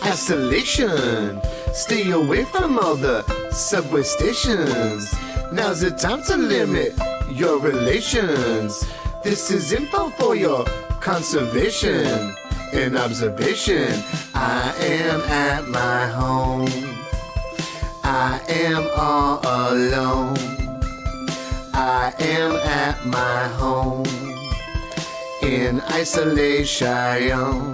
Isolation. Stay away from all the subway stations. Now's the time to limit your relations. This is info for your conservation and observation. I am at my home. I am all alone. I am at my home in isolation.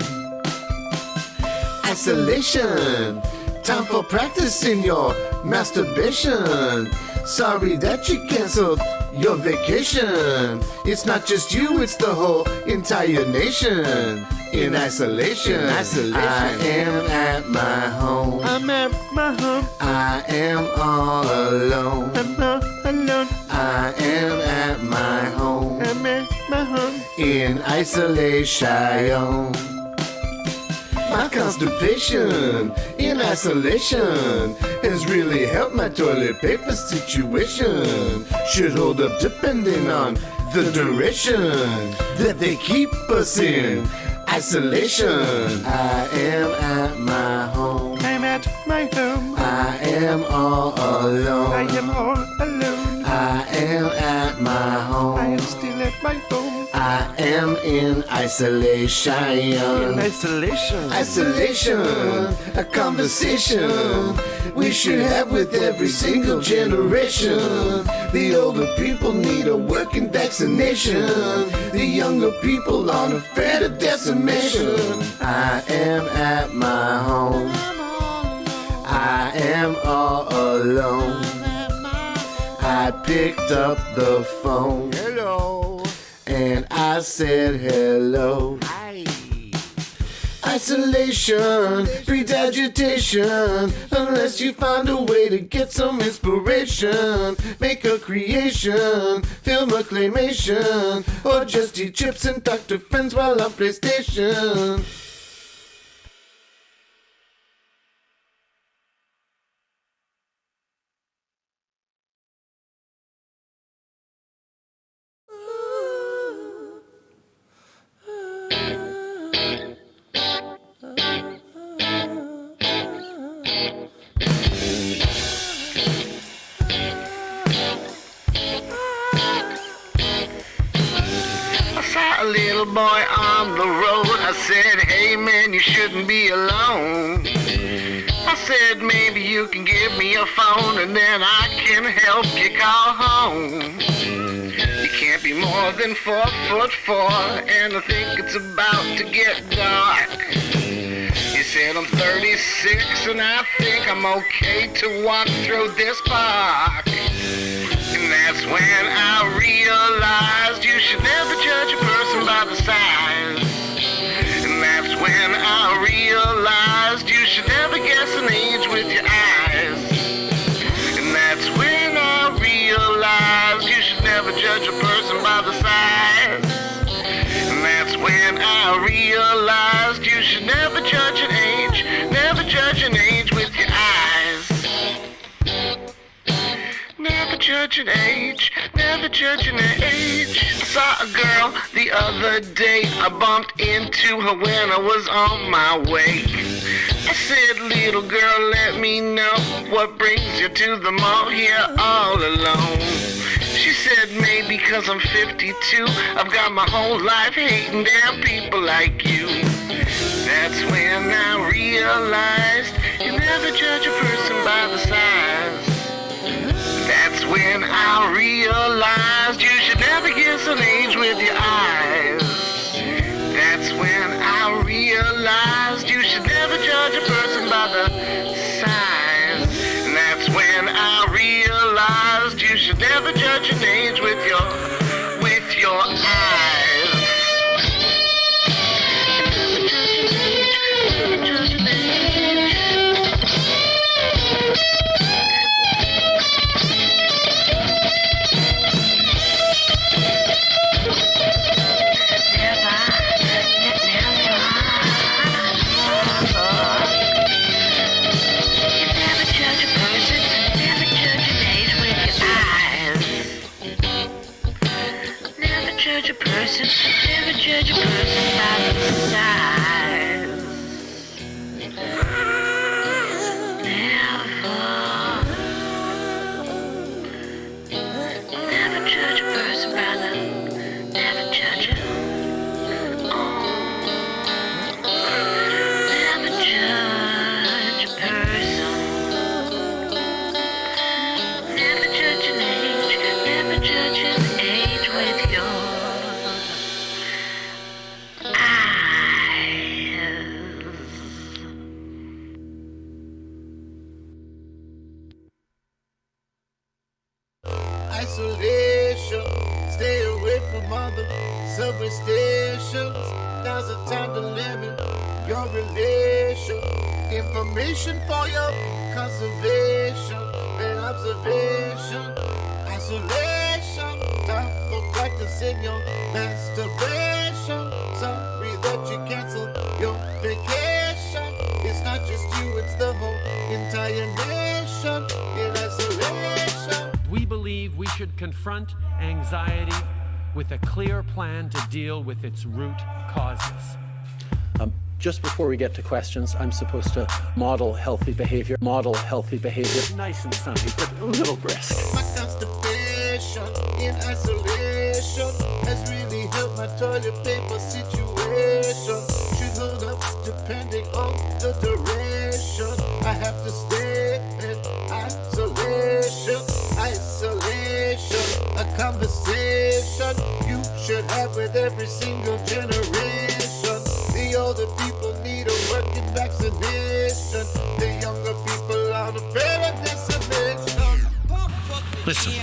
Isolation. Time for practicing your masturbation. Sorry that you canceled your vacation. It's not just you, it's the whole entire nation. In isolation. I am at my home. I'm at my home. I am all alone. I'm all alone. I am at my home. I'm at my home. In isolation. My constipation in isolation has really helped my toilet paper situation. Should hold up depending on the duration that they keep us in isolation. I am at my home. I'm at my home. I am all alone. I am all alone. I am at my home. I am still at my home. I am in isolation. In isolation. Isolation, a conversation we should have with every single generation. The older people need a working vaccination. The younger people on a threat of decimation. I am at my home. I am all alone. I picked up the phone. Hello. And I said hello. Hi. Isolation breeds agitation. Unless you find a way to get some inspiration. Make a creation, film a claymation, or just eat chips and talk to friends while on PlayStation. A little boy on the road. I said, hey man, you shouldn't be alone. I said, maybe you can give me a phone and then I can help you call home. You can't be more than 4'4", and I think it's about to get dark. You said I'm 36 and I think I'm okay to walk through this park. And that's when I realized you should never judge a person by the size. And that's when I realized you should never guess an age with your eyes. And that's when I realized you should never judge a person by the size. And that's when I realized you should never judge an age, never judge an age with your eyes. Never judge an age, never judge an age. I saw a girl the other day. I bumped into her when I was on my way. I said, little girl, let me know what brings you to the mall here all alone. She said, maybe 'cause I'm 52. I've got my whole life hating damn people like you. That's when I realized you never judge a person by the size. That's when I realized you should never guess an age with your eyes. That's when I realized you should never judge a person by the size. And that's when I realized you should never judge an age with your eyes. Never judge an age, never judge an age. Never judge a person by the size. stations. Now's the time to limit your relation. Information for your conservation and observation. Isolation, time for practicing your masturbation. Sorry that you canceled your vacation. It's not just you, it's the whole entire nation in isolation. We believe we should confront anxiety with a clear plan to deal with its root causes. Just before we get to questions, I'm supposed to model healthy behavior. Model healthy behavior. Nice and sunny, but a little brisk. My constipation in isolation has really helped my toilet paper situation. Should hold up depending on the duration. I have to stay in isolation. Isolation, a conversation you should have with every single generation. The older people need a working vaccination. The younger people are afraid of dissemination. Listen,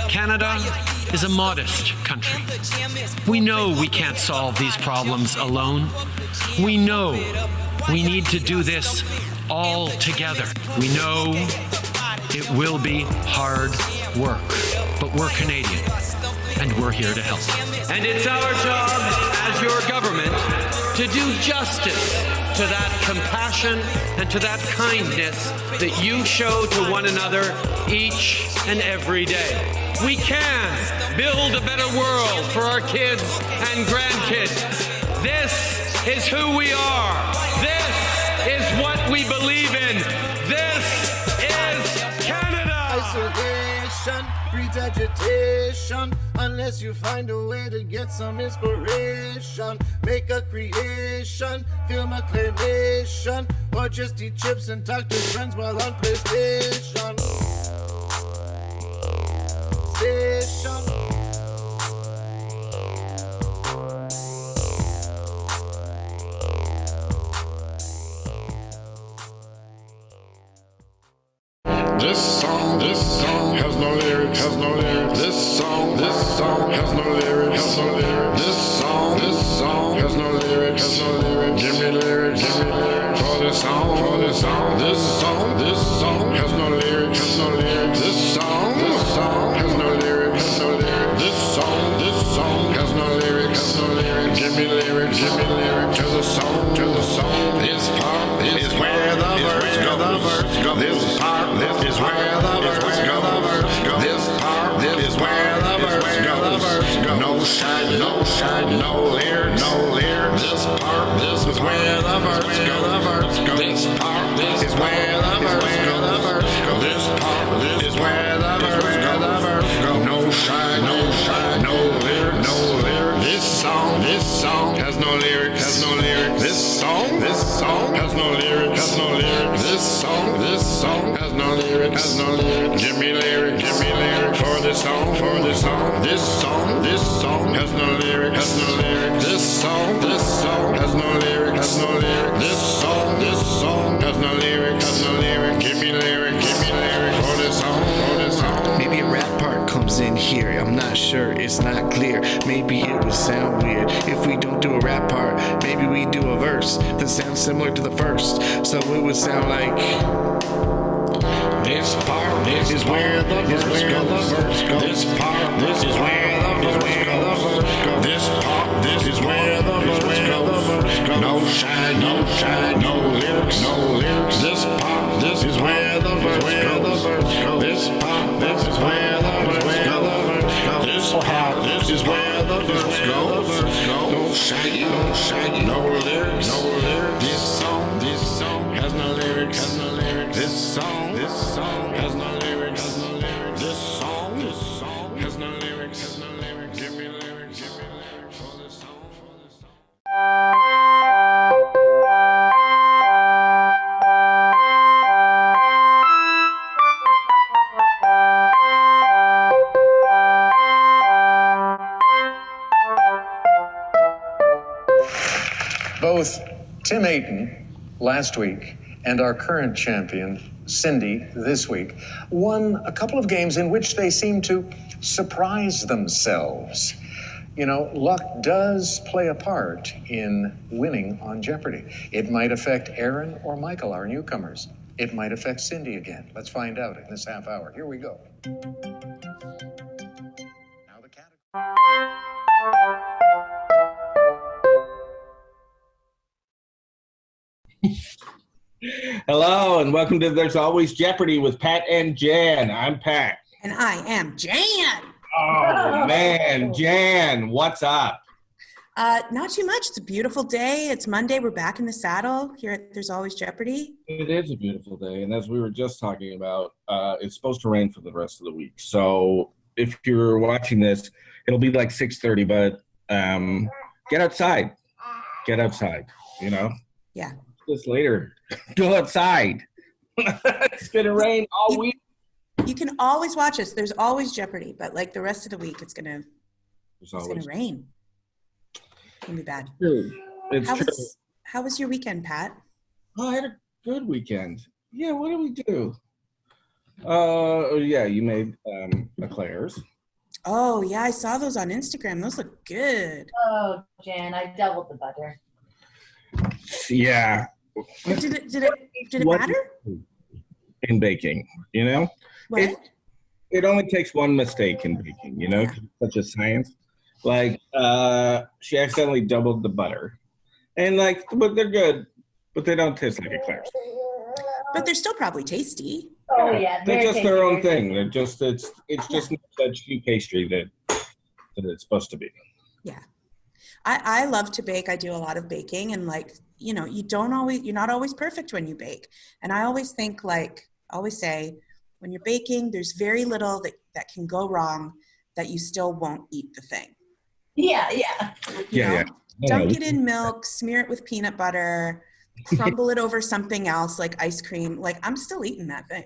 Canada is a modest country. We know we can't solve these problems alone. We know we need to do this all together. We know it will be hard work, but we're Canadian, and we're here to help. And it's our job as your government to do justice to that compassion and to that kindness that you show to one another each and every day. We can build a better world for our kids and grandkids. This is who we are. This is what we believe in. This is Canada. Isolation breeds agitation unless you find a way to get some inspiration. Make a creation, film a claymation, or just eat chips and talk to friends while on PlayStation. Station. This song has no lyrics, This song has no lyrics, This song has no lyrics, Give me lyrics, for this song, This song has no lyrics, This song has no lyrics, This song has no lyrics, Give me lyrics, to the song, This part is where the verse goes, This part is where the verse goes, This part is where the verse goes, No shine, no lyrics, This part is where the verse goes, This part is where the verse goes, This part is where the verse goes, No shine, no lyrics, This song has no lyrics, This song has no lyrics, This song has no lyrics, Give me lyrics, for this song, This song has no lyrics, This song has no lyrics, This song has no lyrics, Give me lyrics, for this song, Maybe a rap part comes in here, I'm not sure, it's not clear. Maybe it would sound weird if we don't do a rap part. Maybe we do a verse that sounds similar to the first, so it would sound like this part is where the verse goes. This part is where the verse goes. This part is where the verse goes. No shine, no lyrics, This part is where the verse goes. This part is where the verse goes. This part is where the verse goes. No shaggy, no lyrics, This song has no lyrics, This song has no lyrics, This song has no lyrics, Give me lyrics, for this song, Both Tim Ayton last week and our current champion, Cindy, this week, won a couple of games in which they seemed to surprise themselves. You know, luck does play a part in winning on Jeopardy. It might affect Aaron or Michael, our newcomers. It might affect Cindy again. Let's find out in this half hour. Here we go. Now the category. Hello, and welcome to There's Always Jeopardy with Pat and Jan. I'm Pat. And I am Jan. Oh, man. Jan, what's up? Not too much. It's a beautiful day. It's Monday. We're back in the saddle here at There's Always Jeopardy. It is a beautiful day, and as we were just talking about, it's supposed to rain for the rest of the week. So if you're watching this, it'll be like 6:30, but get outside. Get outside, you know? Yeah. Just later. Go outside. It's going to rain all week. You can always watch us. There's always Jeopardy, but like the rest of the week, it's gonna rain. It's gonna be bad. It's true. How was your weekend, Pat? Oh, I had a good weekend. Yeah, what did we do? Yeah, you made eclairs. Oh yeah, I saw those on Instagram. Those look good. Oh, Jan, I doubled the butter. Yeah. Did it matter? In baking, you know? What? It only takes one mistake in baking, you know? Yeah. Such a science. Like, she accidentally doubled the butter. And like, but they're good, but they don't taste like eclairs. But they're still probably tasty. Oh yeah, They're just their own tasty. thing. They're just, it's just not that cheap pastry that it's supposed to be. Yeah. I love to bake. I do a lot of baking, and like, you know, you're not always perfect when you bake. And I always think, like, always say, when you're baking, there's very little that can go wrong that you still won't eat the thing. Yeah. You know? Yeah. Dunk it in milk, smear it with peanut butter, crumble it over something else like ice cream. Like, I'm still eating that thing.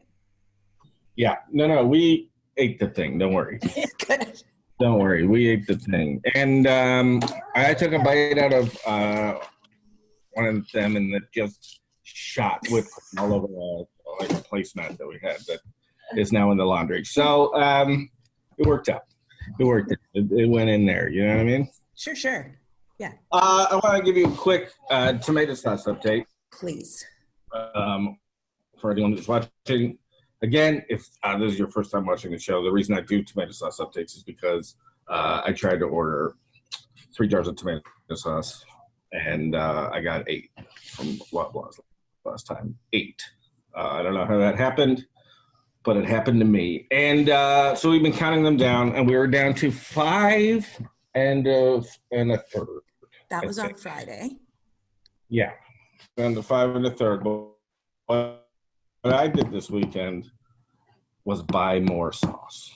Yeah. No, we ate the thing. Don't worry. Good. Don't worry, we ate the thing. And I took a bite out of one of them, and it just shot whipped cream all over like a placemat that we had that is now in the laundry. So it worked out. It worked. It went in there. You know what I mean? Sure. Yeah. I want to give you a quick tomato sauce update. Please. For anyone who's watching. Again, if this is your first time watching the show, the reason I do tomato sauce updates is because I tried to order 3 jars of tomato sauce, and I got 8 from what was last time. 8. I don't know how that happened, but it happened to me. And so we've been counting them down, and we were down to 5 and a third. That was on Friday. Yeah, down to 5 and a third. But what I did this weekend was buy more sauce.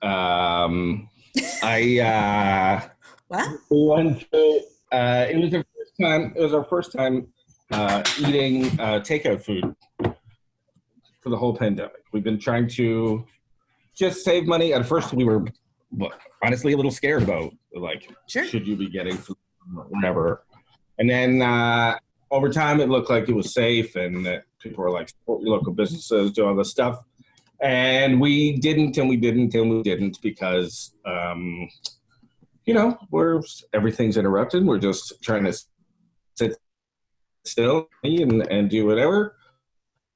What? We went to, it was our first time eating takeout food for the whole pandemic. We've been trying to just save money. At first we were honestly a little scared about, like, should you be getting food or whatever. And then over time, it looked like it was safe, and that people were like, support your local businesses, do all this stuff. And we didn't because, you know, everything's interrupted. We're just trying to sit still and do whatever.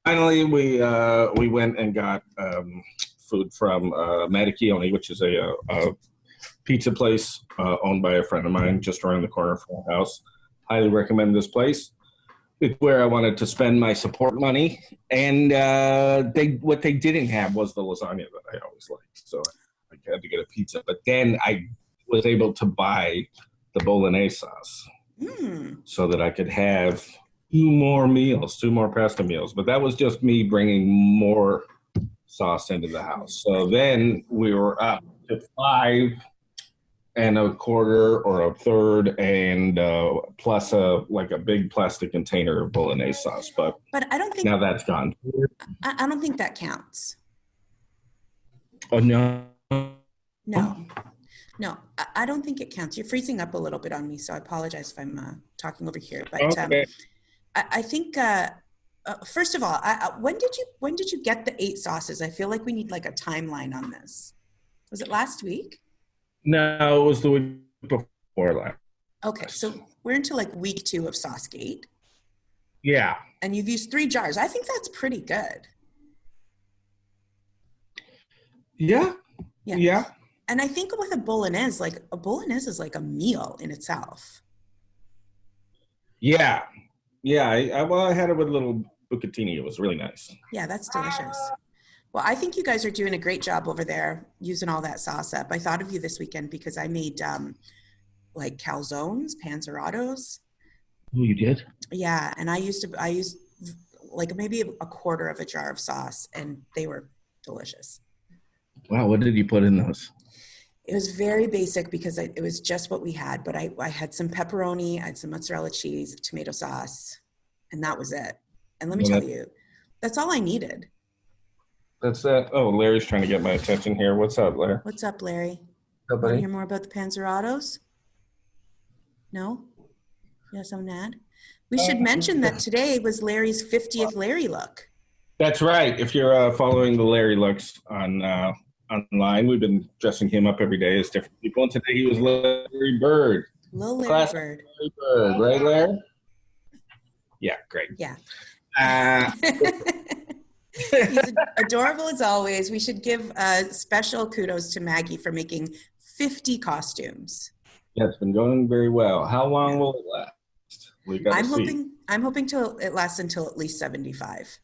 Finally, we went and got food from Matacchione, which is a pizza place owned by a friend of mine just around the corner from our house. Highly recommend this place. It's where I wanted to spend my support money, and what they didn't have was the lasagna that I always liked, so I had to get a pizza. But then I was able to buy the bolognese sauce so that I could have 2 more pasta meals. But that was just me bringing more sauce into the house. So then we were up to 5 and a quarter or a third, and plus a big plastic container of bolognese sauce. But I don't think now that's gone. I don't think that counts. Oh no. No, I don't think it counts. You're freezing up a little bit on me, so I apologize if I'm talking over here. But okay. I think first of all, when did you get the 8 sauces? I feel like we need like a timeline on this. Was it last week? No, it was the week before last. Okay, so we're into like week 2 of Saucegate, Yeah. and you've used 3 jars. I think that's pretty good. Yeah. Yeah. Yeah. And I think with a bolognese is like a meal in itself. Yeah. Yeah. I had it with a little bucatini. It was really nice. Yeah, that's delicious. Well, I think you guys are doing a great job over there using all that sauce up. I thought of you this weekend because I made like calzones, panzeratos. Oh, you did? Yeah, and I used like maybe a quarter of a jar of sauce, and they were delicious. Wow. What did you put in those? It was very basic because it was just what we had, but I had some pepperoni, I had some mozzarella cheese, tomato sauce, and that was it. And let me tell you, that's all I needed. That's it. Oh, Larry's trying to get my attention here. What's up, Larry? What's up, Larry? Up, Want to hear more about the panzeratos? No? Yes, I'm not. We should mention that today was Larry's 50th Larry look. That's right. If you're following the Larry looks on online, we've been dressing him up every day as different people. And today he was Larry Bird. Little Larry Classic Bird. Larry Bird, right, Larry? Yeah, great. Yeah. He's adorable as always. We should give special kudos to Maggie for making 50 costumes. Yeah, it's been going very well. How long will it last? We got to see. I'm hoping till it lasts until at least 75.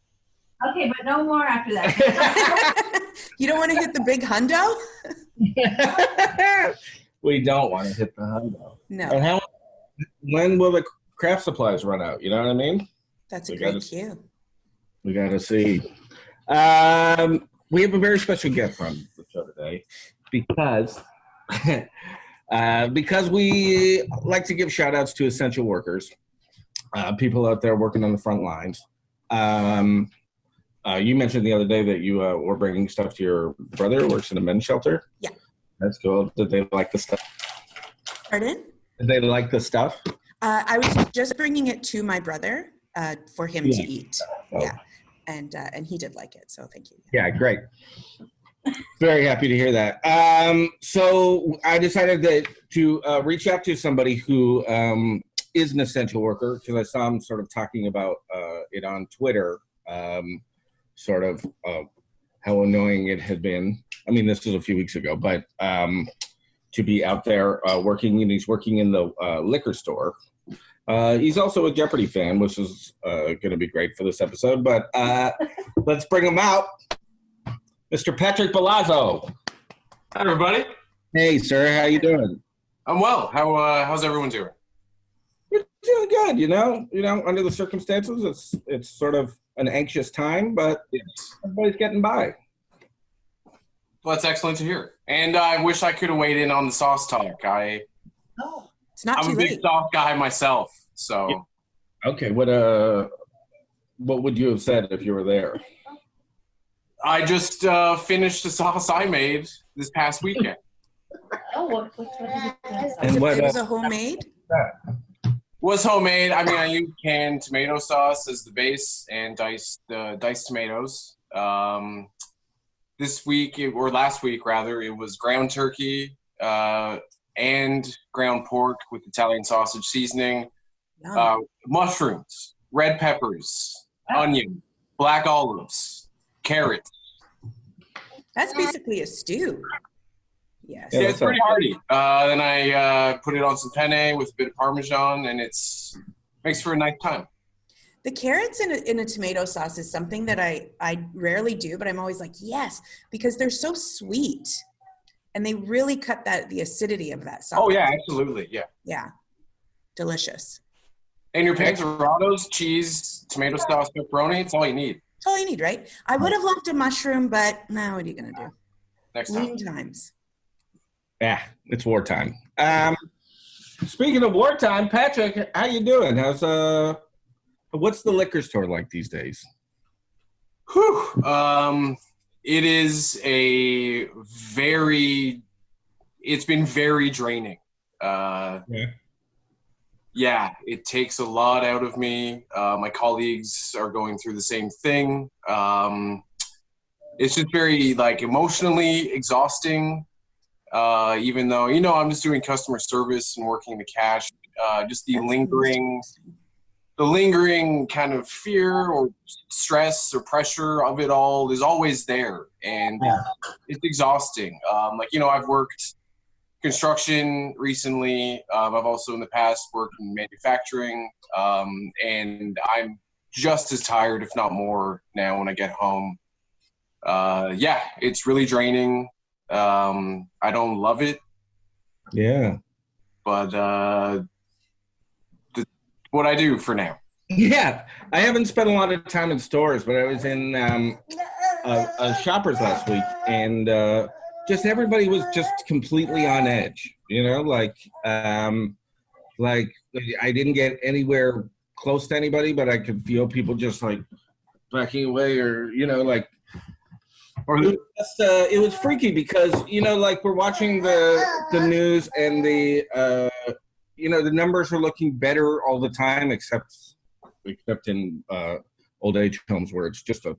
Okay, but no more after that. You don't want to hit the big hundo? We don't want to hit the hundo. No. And when will the craft supplies run out? You know what I mean? That's a great cue. We got to see. We have a very special guest on the show today because we like to give shout outs to essential workers, people out there working on the front lines. You mentioned the other day that you were bringing stuff to your brother who works in a men's shelter. Yeah. That's cool. Did they like the stuff? Pardon? Did they like the stuff? I was just bringing it to my brother for him to eat. Oh. Yeah. And he did like it, so thank you. Yeah, great. Very happy to hear that. So I decided to reach out to somebody who is an essential worker because I saw him sort of talking about it on Twitter, sort of how annoying it had been. I mean, this was a few weeks ago, but to be out there working, and he's working in the liquor store. He's also a Jeopardy fan, which is going to be great for this episode. But let's bring him out. Mr. Patrick Palazzo. Hi, everybody. Hey, sir. How you doing? I'm well. How's everyone doing? We're doing good. You know, under the circumstances, it's sort of an anxious time, but everybody's getting by. Well, that's excellent to hear. And I wish I could have weighed in on the sauce talk. It's not too I'm a late. big sauce guy myself, so. Yeah. Okay. What would you have said if you were there? I just finished the sauce I made this past weekend. What did you do? And It was a homemade? Was homemade. I mean, I used canned tomato sauce as the base and diced tomatoes. This week, or last week rather, it was ground turkey and ground pork with Italian sausage seasoning, mushrooms, red peppers, onion, black olives, carrots. That's basically a stew. Yes. Yeah, it's pretty hearty. Then I put it on some penne with a bit of Parmesan, and makes for a nice time. The carrots in a tomato sauce is something that I rarely do, but I'm always like, yes, because they're so sweet. And they really cut the acidity of that sauce. Oh, yeah, absolutely. Yeah. Yeah. Delicious. And your panzeratos, cheese, tomato sauce, pepperoni, it's all you need. That's all you need, right? I would have loved a mushroom, but now what are you going to do? Next time. Lean times. Yeah, it's wartime. Speaking of wartime, Patrick, how you doing? What's the liquor store like these days? Whew. It is it's been very draining. Yeah, it takes a lot out of me. My colleagues are going through the same thing. It's just very emotionally exhausting. even though, you know, I'm just doing customer service and working the cash. Just the lingering kind of fear or stress or pressure of it all is always there, and it's exhausting. Like, you know, I've worked construction recently. I've also in the past worked in manufacturing, and I'm just as tired, if not more, now when I get home. Yeah, it's really draining. I don't love it. Yeah. But what I do for now. Yeah, I haven't spent a lot of time in stores, but I was in a Shoppers last week, and just everybody was just completely on edge. You know, like I didn't get anywhere close to anybody, but I could feel people just like backing away, or you know, like. Or it was freaky because, you know, like we're watching the news and the you know, the numbers are looking better all the time, except in old age homes where it's just a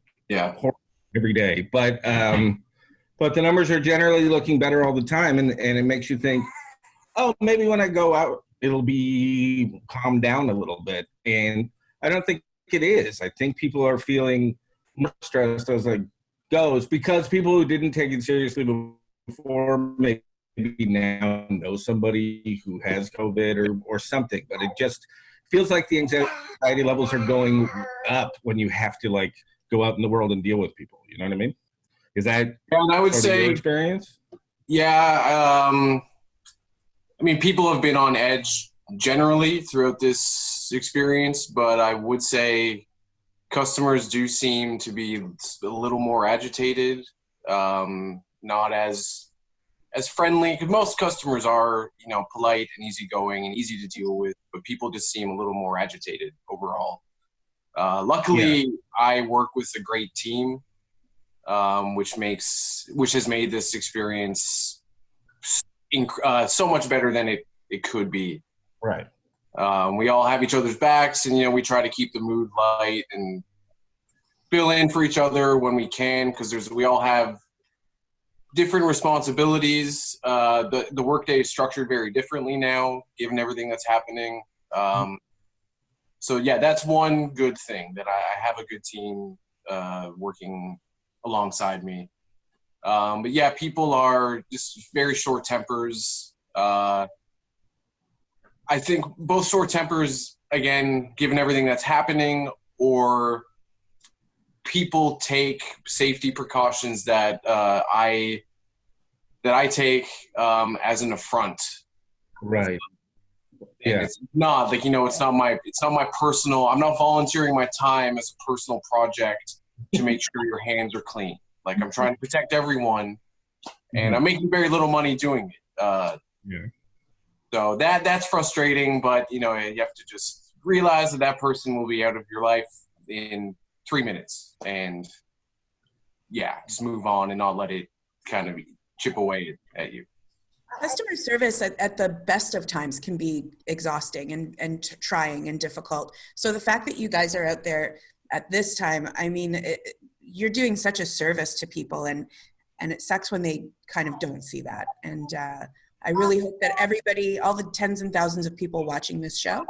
horror every day. But the numbers are generally looking better all the time, and it makes you think, oh, maybe when I go out, it'll be calmed down a little bit. And I don't think it is. I think people are feeling more stressed as it goes because people who didn't take it seriously before maybe now know somebody who has COVID or something. But it just feels like the anxiety levels are going up when you have to like go out in the world and deal with people. You know what I mean? Is that and I would say your experience? Yeah. I mean, people have been on edge generally throughout this experience, but I would say customers do seem to be a little more agitated, not as friendly, because most customers are, you know, polite and easygoing and easy to deal with, but people just seem a little more agitated overall. Luckily, I work with a great team, which has made this experience so much better than it could be. Right. We all have each other's backs, and, you know, we try to keep the mood light and fill in for each other when we can, because we all have different responsibilities. The workday is structured very differently now, given everything that's happening. So yeah, that's one good thing, that I have a good team working alongside me. But yeah, people are just very short tempers. I think both short tempers, again, given everything that's happening, or people take safety precautions that I take as an affront. Right. And it's not like, you know, it's not my personal. I'm not volunteering my time as a personal project to make sure your hands are clean. Like, I'm trying to protect everyone, and I'm making very little money doing it. So that's frustrating, but, you know, you have to just realize that person will be out of your life in 3 minutes, and just move on and not let it kind of chip away at you. Customer service at the best of times can be exhausting and trying and difficult. So the fact that you guys are out there at this time, I mean, you're doing such a service to people, and it sucks when they kind of don't see that. And I really hope that everybody, all the tens and thousands of people watching this show,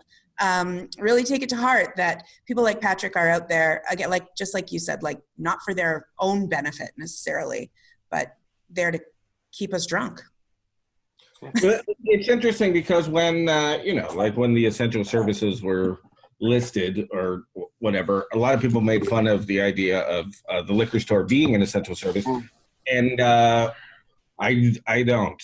really take it to heart that people like Patrick are out there, again, like just like you said, like not for their own benefit necessarily, but there to keep us drunk. But it's interesting because when, you know, like when the essential services were listed or whatever, a lot of people made fun of the idea of the liquor store being an essential service. And I don't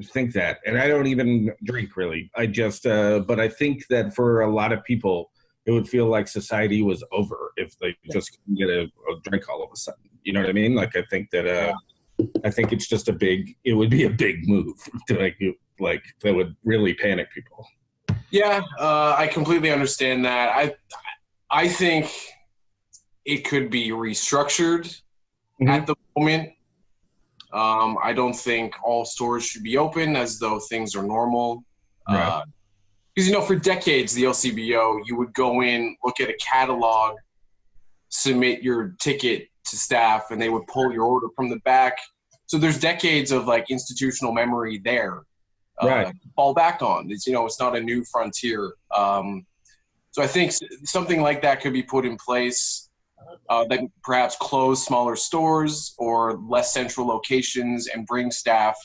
think that. And I don't even drink, really. I just, but I think that for a lot of people, it would feel like society was over if they just couldn't get a drink all of a sudden. You know what I mean? Like, I think that, I think it's just it would be a big move to like that would really panic people. Yeah, I completely understand that. I think it could be restructured at the moment. I don't think all stores should be open as though things are normal. Right. Because, you know, for decades, the LCBO, you would go in, look at a catalog, submit your ticket to staff, and they would pull your order from the back. So there's decades of like institutional memory there. Right. To fall back on. It's, it's not a new frontier. So I think something like that could be put in place, that perhaps close smaller stores or less central locations and bring staff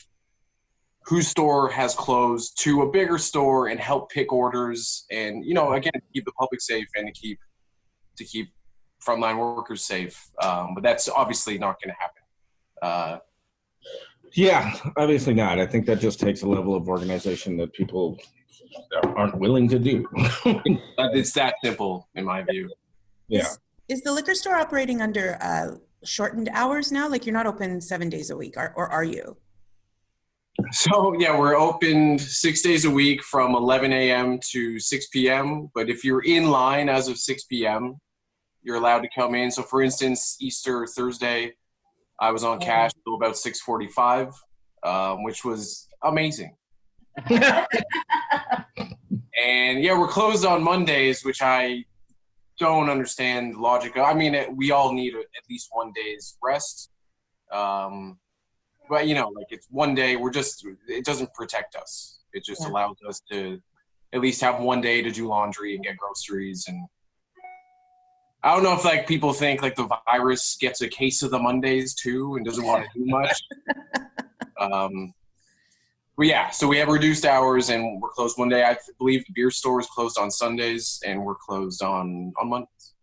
whose store has closed to a bigger store and help pick orders and, again, keep the public safe and to keep frontline workers safe. But that's obviously not going to happen. Yeah, obviously not. I think that just takes a level of organization that people aren't willing to do. It's that simple, in my view. Yeah. Is the liquor store operating under shortened hours now? Like you're not open 7 days a week, or are you? So, yeah, we're open 6 days a week from 11 a.m. to 6 p.m. But if you're in line as of 6 p.m., you're allowed to come in. So, for instance, Easter Thursday, I was on cash till about 6:45, which was amazing. And yeah, we're closed on Mondays, which I don't understand the logic of. I mean, we all need at least 1 day's rest. But like it's 1 day. It doesn't protect us. It just allows us to at least have 1 day to do laundry and get groceries. And I don't know if like people think like the virus gets a case of the Mondays too and doesn't want to do much. But yeah, so we have reduced hours and we're closed 1 day. I believe the beer store is closed on Sundays and we're closed on Mondays.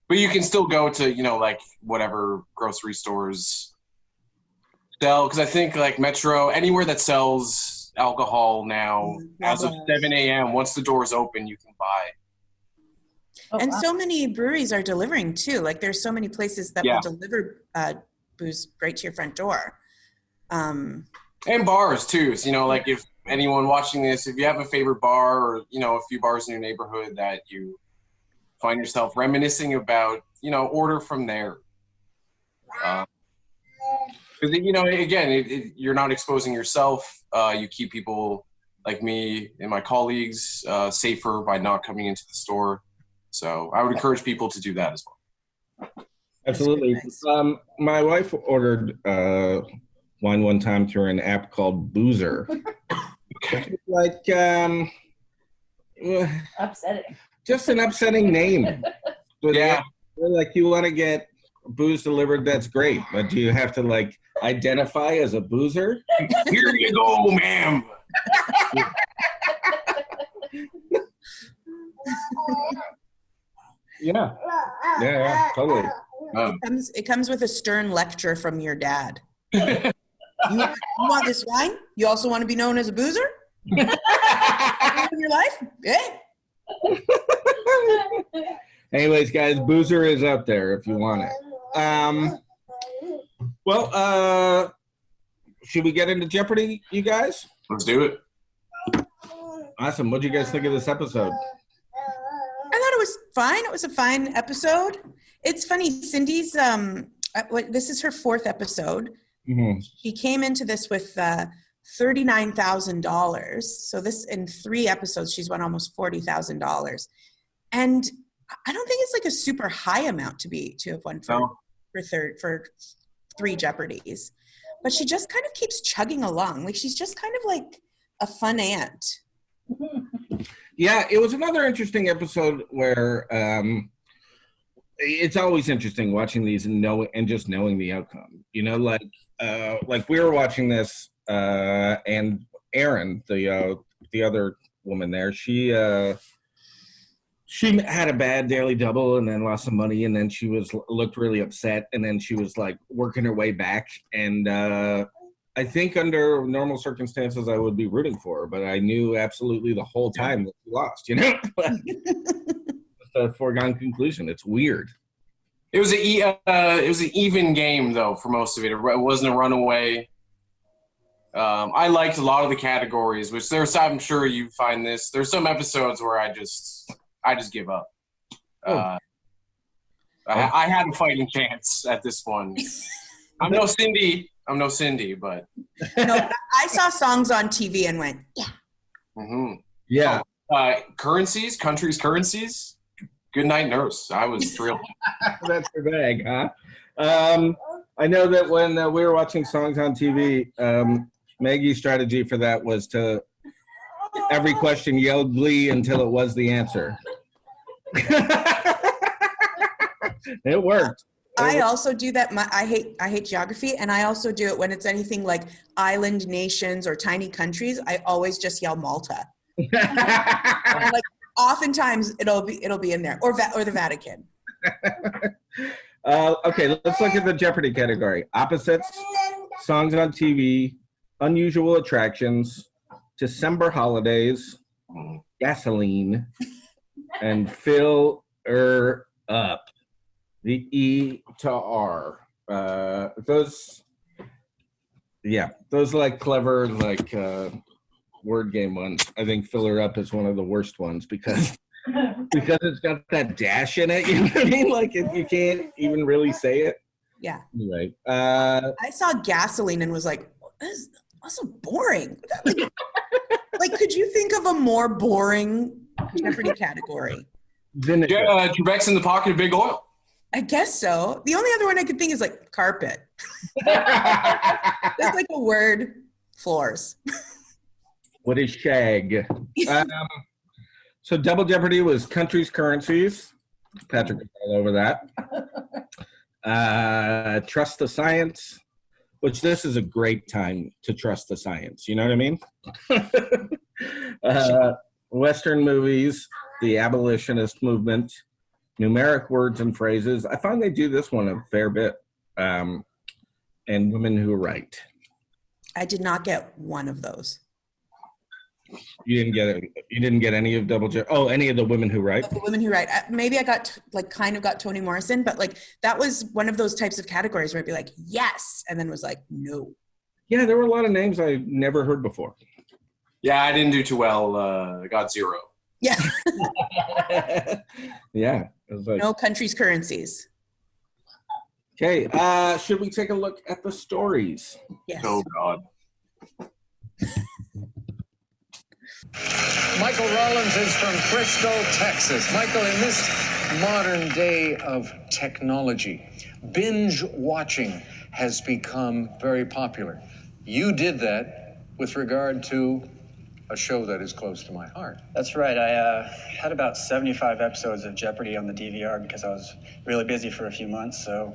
But you can still go to, like whatever grocery stores sell, because I think like Metro, anywhere that sells alcohol now, as of 7 a.m., once the doors open, you can buy. And so many breweries are delivering too. Like there's so many places that will deliver booze right to your front door. And bars too. So, like if anyone watching this, if you have a favorite bar or, a few bars in your neighborhood that you find yourself reminiscing about, order from there. Because, again, you're not exposing yourself. You keep people like me and my colleagues safer by not coming into the store. So I would encourage people to do that as well. Absolutely. Nice. My wife ordered wine one time through an app called Boozer. Like, upsetting. Just an upsetting name. But yeah. Like, you want to get booze delivered, that's great. But do you have to, like, identify as a boozer? Here you go, ma'am. Yeah, totally. It comes with a stern lecture from your dad. You want this wine? You also want to be known as a boozer? In your life? Yeah. Anyways, guys, Boozer is up there if you want it. Should we get into Jeopardy, you guys? Let's do it. Awesome. What do you guys think of this episode? I thought it was fine. It was a fine episode. It's funny, Cindy's, this is her 4th episode. Mm-hmm. She came into this with $39,000. So this, in 3 episodes, she's won almost $40,000. And I don't think it's like a super high amount to have won for 3 Jeopardies. But she just kind of keeps chugging along. Like she's just kind of like a fun aunt. Yeah, it was another interesting episode where it's always interesting watching these and just knowing the outcome. Like we were watching this, and Erin, the other woman there, she had a bad daily double and then lost some money, and then she looked really upset, and then she was like working her way back. And I think under normal circumstances I would be rooting for her, but I knew absolutely the whole time that she lost. It's a foregone conclusion. It's weird. It was an even game though for most of it. It wasn't a runaway. I liked a lot of the categories, which I'm sure you find this. There's some episodes where I just give up. I had a fighting chance at this one. I'm no Cindy, but no, I saw songs on TV and went, yeah. Mm-hmm. Yeah. Countries, Good Night Nurse. I was thrilled. That's her bag, huh? I know that when we were watching songs on TV, Maggie's strategy for that was to every question yell glee until it was the answer. It worked. I also do that. I hate geography, and I also do it when it's anything like island nations or tiny countries. I always just yell Malta. And like oftentimes it'll be in there, or the Vatican. Okay, let's look at the Jeopardy category. Opposites, songs on TV, unusual attractions, December holidays, gasoline, and fill her up. The E to R. Those like clever, like word game ones. I think fill her up is one of the worst ones because it's got that dash in it. You know what I mean? Like you can't even really say it. Yeah. Anyway, I saw gasoline and was like, that's so boring. Like, could you think of a more boring Jeopardy category? Trebek's in the pocket of big oil. I guess so. The only other one I could think is like carpet. That's like a word. Floors. What is shag? So Double Jeopardy was countries, currencies. Patrick was all over that. Trust the science, which this is a great time to trust the science. You know what I mean? Western movies, the abolitionist movement, numeric words and phrases. I find they do this one a fair bit. And women who write. I did not get one of those. You didn't get it. You didn't get any of Double Jeopardy. Oh, any of the women who write. The women who write. Maybe I got kind of got Toni Morrison, but like that was one of those types of categories where I'd be like, yes, and then was like, no. Yeah, there were a lot of names I never heard before. Yeah, I didn't do too well. I got 0. Yeah. Yeah. It was like, no countries, currencies. Okay. Should we take a look at the stories? Yes. Oh God. Michael Rollins is from Frisco, Texas. Michael, in this modern day of technology, binge watching has become very popular. You did that with regard to a show that is close to my heart. That's right. I had about 75 episodes of Jeopardy on the DVR because I was really busy for a few months. So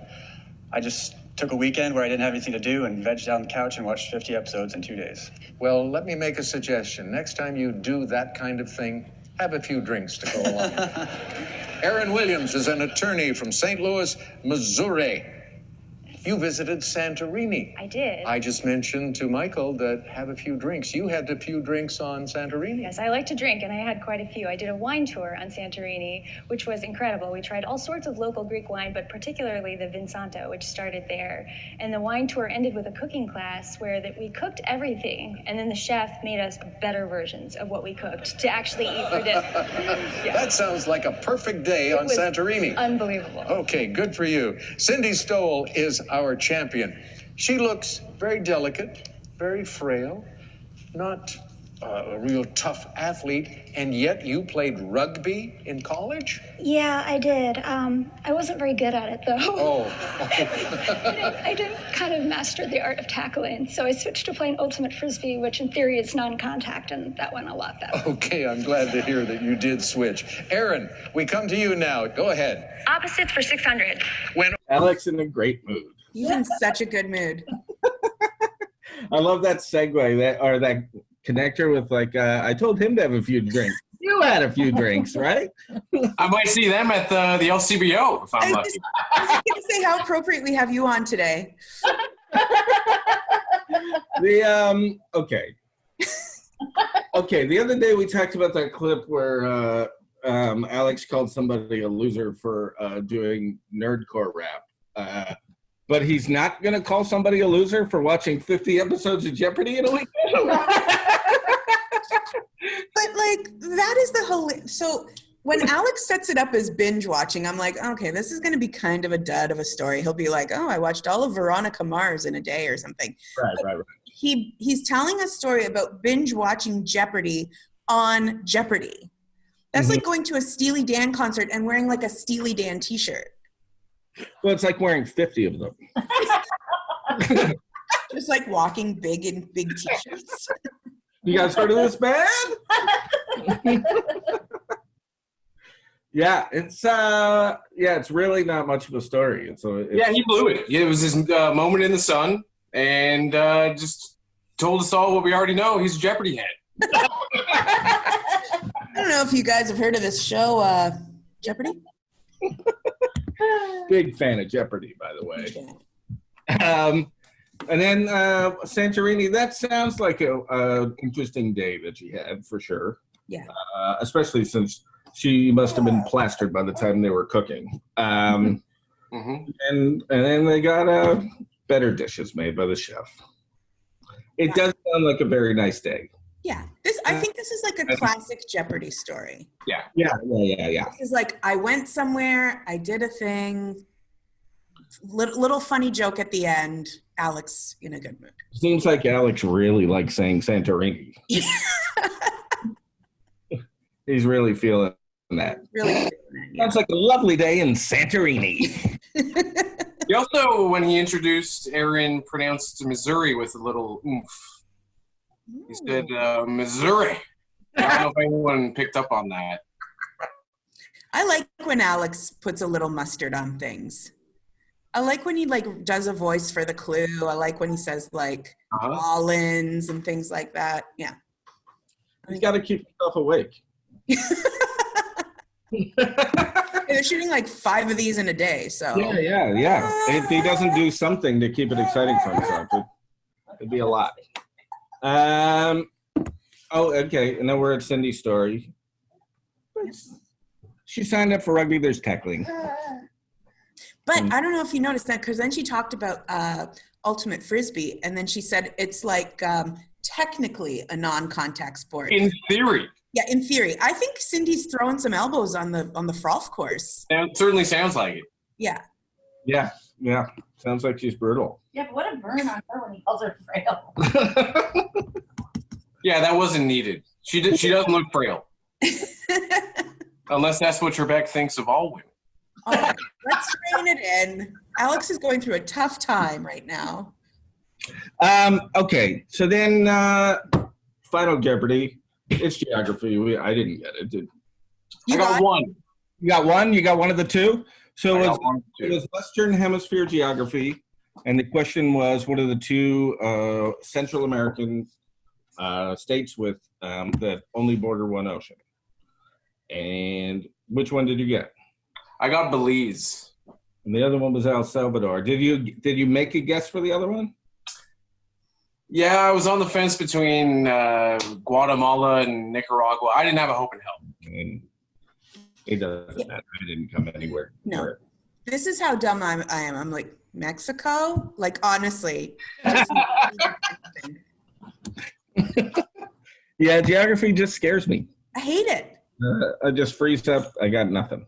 I just took a weekend where I didn't have anything to do and vegged down the couch and watched 50 episodes in 2 days. Well, let me make a suggestion. Next time you do that kind of thing, have a few drinks to go along with it. Aaron Williams is an attorney from St. Louis, Missouri. You visited Santorini. I did. I just mentioned to Michael that have a few drinks. You had a few drinks on Santorini. Yes, I like to drink, and I had quite a few. I did a wine tour on Santorini, which was incredible. We tried all sorts of local Greek wine, but particularly the Vinsanto, which started there. And the wine tour ended with a cooking class where we cooked everything, and then the chef made us better versions of what we cooked to actually eat for dinner. Yeah. That sounds like a perfect day on Santorini. Unbelievable. Okay, good for you. Cindy Stoll is our champion. She looks very delicate, very frail, not a real tough athlete, and yet you played rugby in college? Yeah, I did. I wasn't very good at it, though. Oh. I didn't kind of master the art of tackling, so I switched to playing ultimate frisbee, which in theory is non-contact, and that went a lot better. Okay, I'm glad to hear that you did switch. Aaron, we come to you now. Go ahead. Opposites for 600. When Alex in a great mood. He's in such a good mood. I love that segue, that connector with like, I told him to have a few drinks. You had a few drinks, right? I might see them at the LCBO if I'm lucky. I was going to say, how appropriate we have you on today. Okay. Okay, the other day we talked about that clip where Alex called somebody a loser for doing nerdcore rap. But he's not going to call somebody a loser for watching 50 episodes of Jeopardy in a week? But like, that is the whole... So when Alex sets it up as binge watching, I'm like, okay, this is going to be kind of a dud of a story. He'll be like, oh, I watched all of Veronica Mars in a day or something. Right. He's telling a story about binge watching Jeopardy on Jeopardy. That's like going to a Steely Dan concert and wearing like a Steely Dan t-shirt. Well, it's like wearing 50 of them. Just like walking big in big t-shirts. You guys heard of this band? Yeah, it's really not much of a story. It's he blew it. It was his moment in the sun, and just told us all what we already know. He's a Jeopardy head. I don't know if you guys have heard of this show, Jeopardy. Big fan of Jeopardy, by the way. And then Santorini. That sounds like a interesting day that she had for sure. Yeah. Especially since she must have been plastered by the time they were cooking. And then they got better dishes made by the chef. It does sound like a very nice day. Yeah. I think this is like a classic Jeopardy story. Yeah. This is like, I went somewhere, I did a thing, little funny joke at the end, Alex in a good mood. Seems like Alex really likes saying Santorini. He's really feeling that. Really feeling it. Sounds like a lovely day in Santorini. He also, when he introduced Aaron, pronounced Missouri with a little oomph. He said, Missouri. I don't know if anyone picked up on that. I like when Alex puts a little mustard on things. I like when he like does a voice for the clue. I like when he says like Rollins and things like that. Yeah. He's got to keep himself awake. They're shooting like 5 of these in a day, so. Yeah. If he doesn't do something to keep it exciting for himself, it'd be a lot. Okay. And then we're at Cindy's story. She signed up for rugby. There's tackling. But I don't know if you noticed that, because then she talked about ultimate frisbee, and then she said it's like technically a non-contact sport. In theory. Yeah, in theory. I think Cindy's throwing some elbows on the frolf course. It certainly sounds like it. Yeah. Yeah. Sounds like she's brutal. Yeah, but what a burn on her when he calls her frail. Yeah, that wasn't needed. She doesn't look frail. Unless that's what Trebek thinks of all women. All right, let's rein it in. Alex is going through a tough time right now. Okay, so then Final Jeopardy. It's geography. I didn't get it. I got one. You got one? You got one of the two? So it was Western Hemisphere geography, and the question was, what are the two Central American states with that only border one ocean? And which one did you get? I got Belize. And the other one was El Salvador. Did you make a guess for the other one? Yeah, I was on the fence between Guatemala and Nicaragua. I didn't have a hope in hell. And it doesn't matter. I didn't come anywhere. No. This is how dumb I am. I'm like, Mexico? Like, honestly. Yeah, geography just scares me. I hate it. I just freeze up. I got nothing.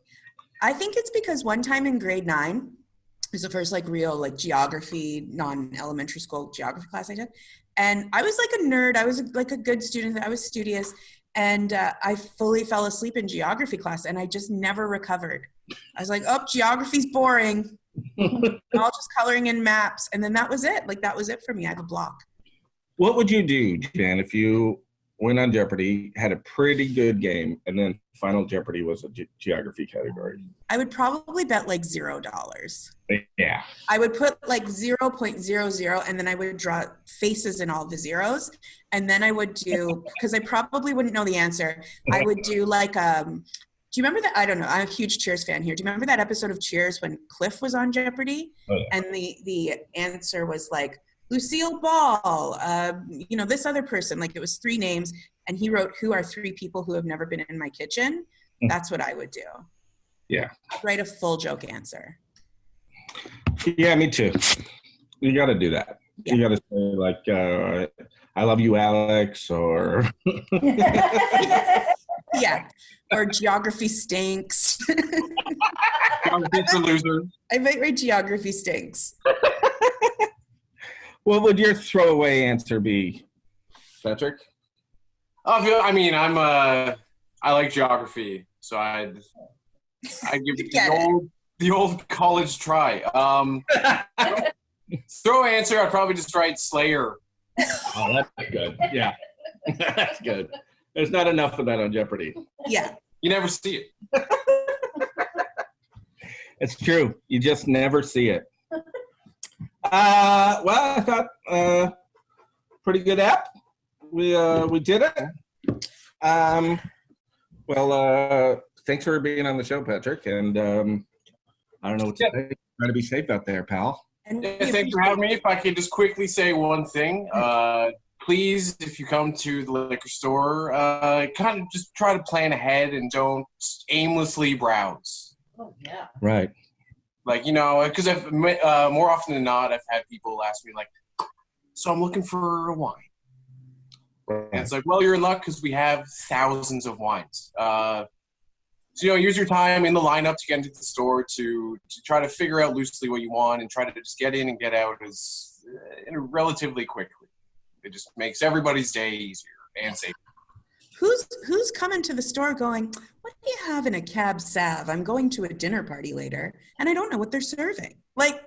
I think it's because one time in grade 9, it was the first like real like geography, non-elementary school geography class I took. And I was like a nerd. I was like a good student. I was studious. And I fully fell asleep in geography class and I just never recovered. I was like, oh, geography's boring. All just coloring in maps. And then that was it. Like that was it for me. I have a block. What would you do, Jan, if you went on Jeopardy, had a pretty good game, and then Final Jeopardy was a geography category? I would probably bet like $0. Yeah. I would put like 0.00 and then I would draw faces in all the zeros. And then I would do, because I probably wouldn't know the answer, I would do like, do you remember that? I don't know. I'm a huge Cheers fan here. Do you remember that episode of Cheers when Cliff was on Jeopardy? Oh, yeah. And the answer was like, Lucille Ball, this other person, like it was 3 names, and he wrote, who are 3 people who have never been in my kitchen? That's what I would do. Yeah. Write a full joke answer. Yeah, me too. You got to do that. Yeah. You got to say like, I love you, Alex, or. Yeah. Or geography stinks. Geography's a loser. I might write geography stinks. What would your throwaway answer be, Patrick? I mean, I like geography, so I give it the old college try. Throw answer, I'd probably just write Slayer. Oh, that's good. Yeah, that's good. There's not enough of that on Jeopardy. Yeah. You never see it. It's true. You just never see it. Well, I thought pretty good app. We did it. Thanks for being on the show, Patrick. And I don't know what to say. Try to be safe out there, pal. Thanks for having me. If I could just quickly say one thing. Please, if you come to the liquor store, kind of just try to plan ahead and don't aimlessly browse. Oh, yeah. Right. Like, because I've more often than not, I've had people ask me, like, so I'm looking for a wine. Right. And it's like, well, you're in luck because we have thousands of wines. So, use your time in the lineup to get into the store to try to figure out loosely what you want and try to just get in and get out as relatively quickly. It just makes everybody's day easier and safer. Who's coming to the store going, what do you have in a cab sav? I'm going to a dinner party later, and I don't know what they're serving. Like,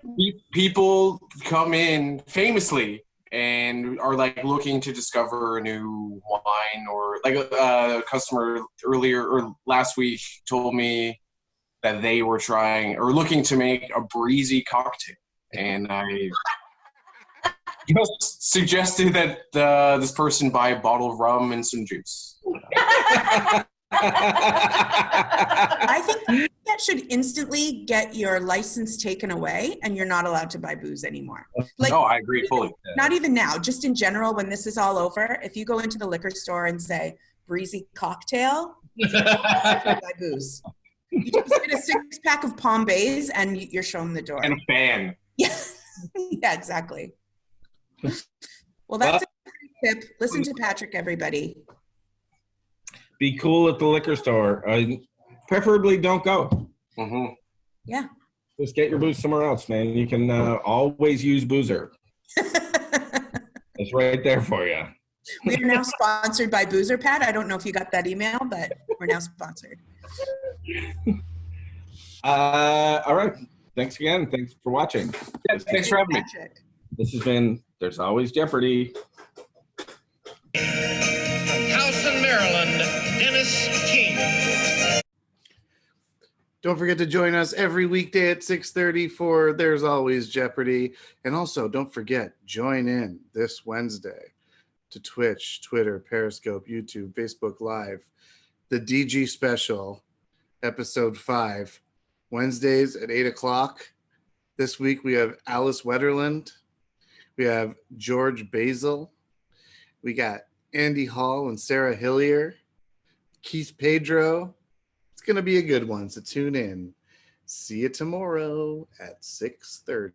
people come in famously and are like looking to discover a new wine, or like a customer earlier or last week told me that they were trying or looking to make a breezy cocktail, and I just suggested that this person buy a bottle of rum and some juice. I think that should instantly get your license taken away and you're not allowed to buy booze anymore. Like, no, I agree fully. Not even now, just in general, when this is all over, if you go into the liquor store and say, breezy cocktail, buy booze. You just get a 6-pack of Palm Bays and you're shown the door. And a fan. Yeah, yeah, exactly. Well, that's a great tip. Listen to Patrick, everybody. Be cool at the liquor store. Preferably don't go. Mm-hmm. Yeah. Just get your booze somewhere else, man. You can always use Boozer. It's right there for you. We are now sponsored by Boozer, Pat. I don't know if you got that email, but we're now sponsored. All right. Thanks again. Thanks for watching. Yeah, thanks for having me. This has been There's Always Jeopardy. House in Maryland, Dennis King. Don't forget to join us every weekday at 6:30 for There's Always Jeopardy. And also, don't forget, join in this Wednesday to Twitch, Twitter, Periscope, YouTube, Facebook Live, the DG Special, Episode 5, Wednesdays at 8 o'clock. This week we have Alice Wetterland. We have George Basil. We got Andy Hall and Sarah Hillier. Keith Pedro. It's going to be a good one, so tune in. See you tomorrow at 6:30.